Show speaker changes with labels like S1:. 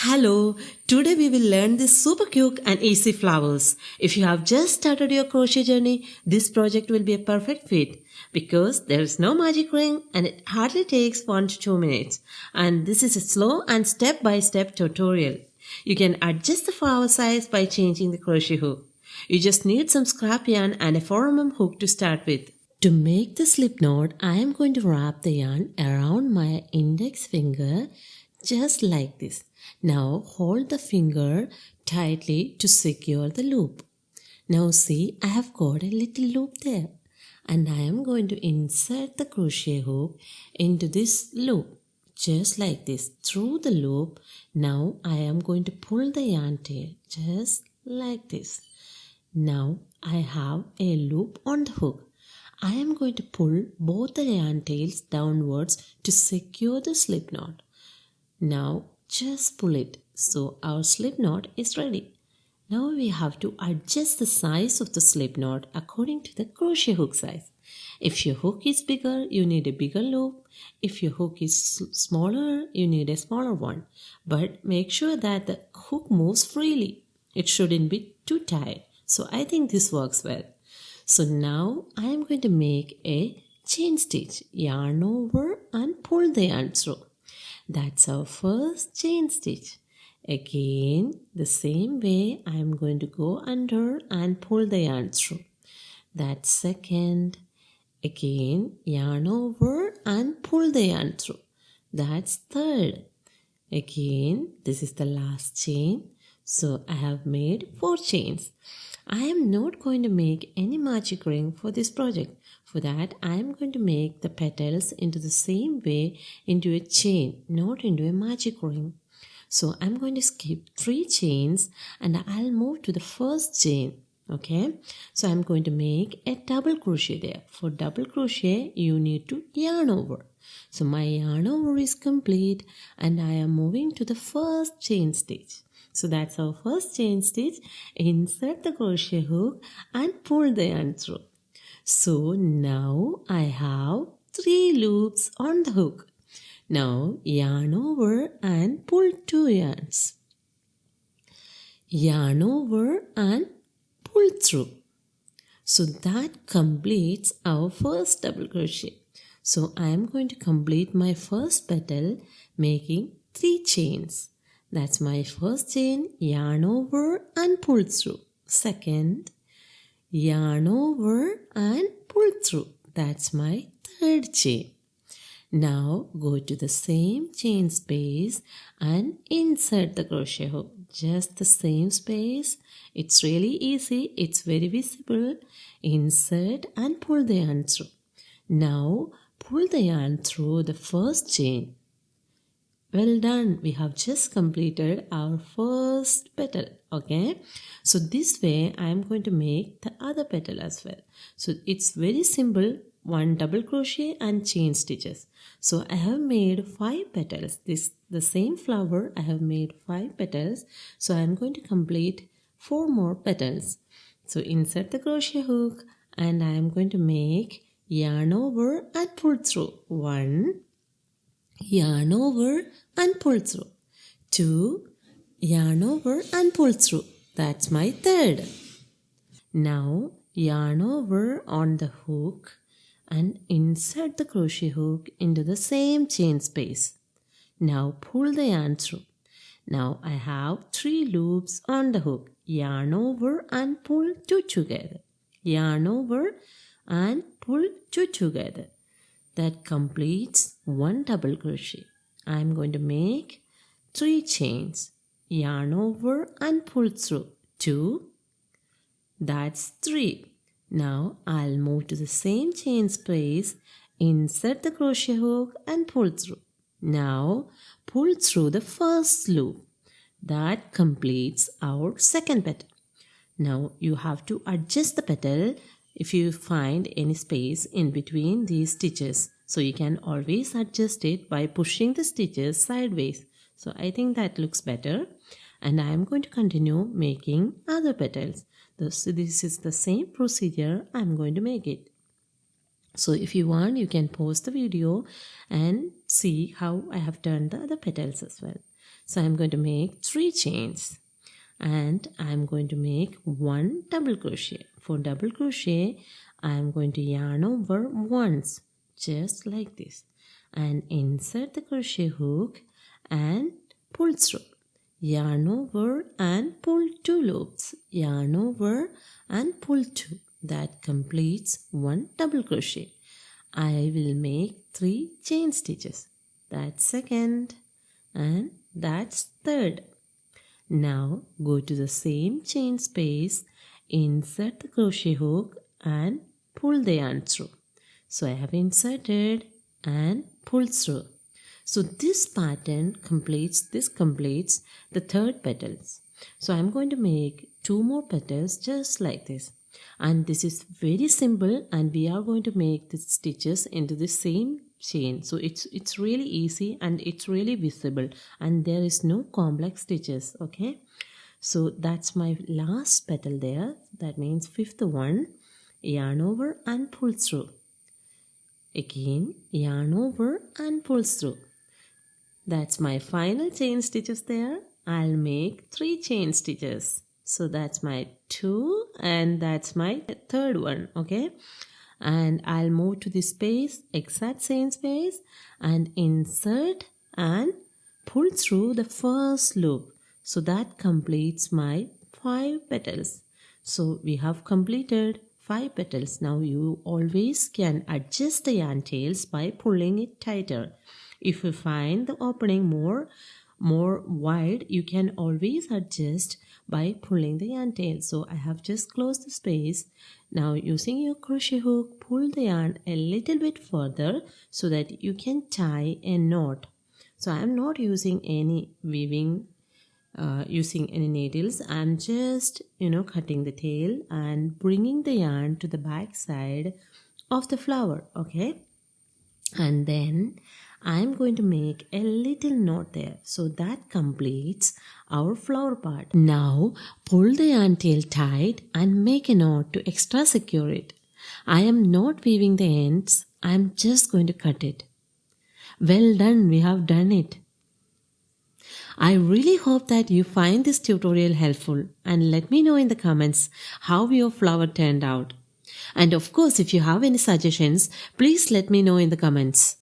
S1: Hello, today we will learn this super cute and easy flowers. If you have just started your crochet journey, this project will be a perfect fit because there is no magic ring and it hardly takes 1 to 2 minutes. And this is a slow and step-by-step tutorial. You can adjust the flower size by changing the crochet hook. You just need some scrap yarn and a 4mm hook to start with. To make the slip knot, I am going to wrap the yarn around my index finger just like this. Now hold the finger tightly to secure the loop. Now see, I have got a little loop there and I am going to insert the crochet hook into this loop just like this through the loop. Now I am going to pull the yarn tail just like this. Now I have a loop on the hook. I am going to pull both the yarn tails downwards to secure the slip knot. Now just pull it. So our slip knot is ready. Now we have to adjust the size of the slip knot according to the crochet hook size. If your hook is bigger, you need a bigger loop. If your hook is smaller, you need a smaller one. But make sure that the hook moves freely. It shouldn't be too tight. So I think this works well. So now I am going to make a chain stitch. Yarn over and pull the yarn through. That's our first chain stitch. Again, the same way I am going to go under and pull the yarn through. That's second. Again, yarn over and pull the yarn through. That's third. Again, this is the last chain. So I have made 4 chains. I am not going to make any magic ring for this project. For that, I am going to make the petals into the same way into a chain, not into a magic ring. So I'm going to skip 3 chains and I'll move to the first chain. Okay, so I'm going to make a double crochet there. For double crochet, you need to yarn over. So my yarn over is complete and I am moving to the first chain stitch. So that's our first chain stitch. Insert the crochet hook and pull the yarn through. So now I have 3 loops on the hook. Now yarn over and pull 2 yarns. Yarn over and pull through. So that completes our first double crochet. So I am going to complete my first petal making 3 chains. That's my first chain, yarn over and pull through. Second, yarn over and pull through. That's my third chain. Now go to the same chain space and insert the crochet hook. Just the same space. It's really easy. It's very visible. Insert and pull the yarn through. Now pull the yarn through the first chain. Well done, we have just completed our first petal. Okay, so this way I am going to make the other petal as well. So it's very simple, 1 double crochet and chain stitches. So I have made 5 petals. The same flower I have made 5 petals. So I am going to complete 4 more petals. So insert the crochet hook and I am going to make yarn over and pull through. 1, yarn over and pull through. 2, yarn over and pull through. That's my third. Now yarn over on the hook and insert the crochet hook into the same chain space. Now pull the yarn through. Now I have 3 loops on the hook. Yarn over and pull 2 together. Yarn over and pull 2 together. That completes 1 double crochet. I am going to make 3 chains. Yarn over and pull through. 2. That's 3. Now I'll move to the same chain space, insert the crochet hook and pull through. Now pull through the first loop. That completes our second petal. Now you have to adjust the petal if you find any space in between these stitches. So you can always adjust it by pushing the stitches sideways. So I think that looks better. And I am going to continue making other petals. So this is the same procedure I am going to make it. So if you want, you can pause the video and see how I have done the other petals as well. So I'm going to make 3 chains and I'm going to make 1 double crochet. For double crochet, I'm going to yarn over once, just like this, and insert the crochet hook and pull through. Yarn over and pull 2 loops. Yarn over and pull 2. That completes 1 double crochet. I will make 3 chain stitches. That's second and that's third. Now go to the same chain space, insert the crochet hook and pull the yarn through. So I have inserted and pulled through. So this pattern completes the third petals. So I'm going to make 2 more petals just like this. And this is very simple and we are going to make the stitches into the same chain. So it's really easy and it's really visible and there is no complex stitches. Okay, so that's my last petal there. That means fifth one. Yarn over and pull through. Again yarn over and pull through. That's my final chain stitches there. I'll make 3 chain stitches. So that's my 2 and that's my third one. Okay, and I'll move to this space, exact same space, and insert and pull through the first loop. So that completes my 5 petals. So we have completed 5 petals. Now you always can adjust the yarn tails by pulling it tighter. If you find the opening more wide, you can always adjust by pulling the yarn tail. So I have just closed the space. Now using your crochet hook, pull the yarn a little bit further so that you can tie a knot. So I am not using any weaving, using any needles. I am just cutting the tail and bringing the yarn to the back side of the flower. Okay, and then I'm going to make a little knot there. So that completes our flower part. Now pull the yarn tail tight and make a knot to extra secure it. I am not weaving the ends. I am just going to cut it. Well done, we have done it. I really hope that you find this tutorial helpful and let me know in the comments how your flower turned out. And of course, if you have any suggestions, please let me know in the comments.